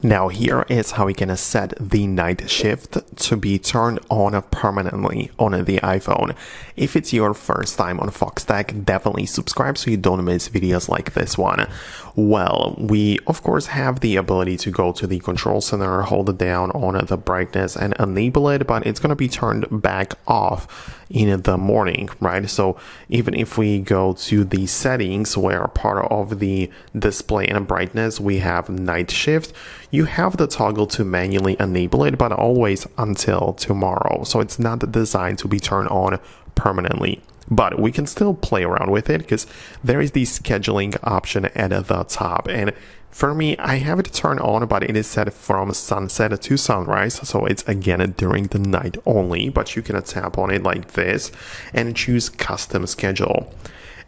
Now here is how we can set the night shift to be turned on permanently on the iPhone. If it's your first time on Foxtecc, definitely subscribe so you don't miss videos like this one. Well, we of course have the ability to go to the control center, hold it down on the brightness and enable it, but it's going to be turned back off in the morning, right? So even if we go to the settings where part of the display and brightness, we have night shift, you have the toggle to manually enable it, but always until tomorrow. So it's not designed to be turned on permanently. But we can still play around with it because there is the scheduling option at the top. And for me, I have it turned on, but it is set from sunset to sunrise. So it's again during the night only, but you can tap on it like this and choose custom schedule.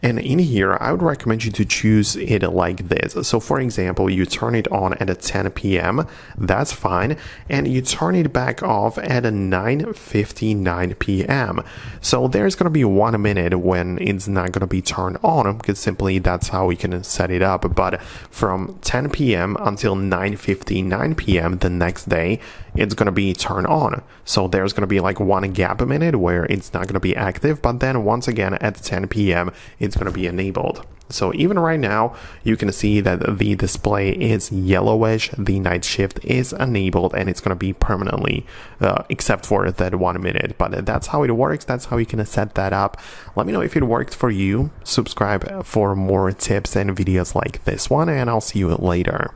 And in here, I would recommend you to choose it like this. So for example, you turn it on at 10 p.m. That's fine. And you turn it back off at 9:59 p.m. So there's going to be 1 minute when it's not going to be turned on because simply that's how we can set it up. But from 10 p.m. until 9:59 p.m. the next day, it's going to be turned on. So there's going to be like one gap a minute where it's not going to be active. But then once again at 10 p.m. it's going to be enabled. So even right now, you can see that the display is yellowish, the night shift is enabled, and it's going to be permanently, except for that 1 minute. But that's how it works. That's how you can set that up. Let me know if it worked for you. Subscribe for more tips and videos like this one, and I'll see you later.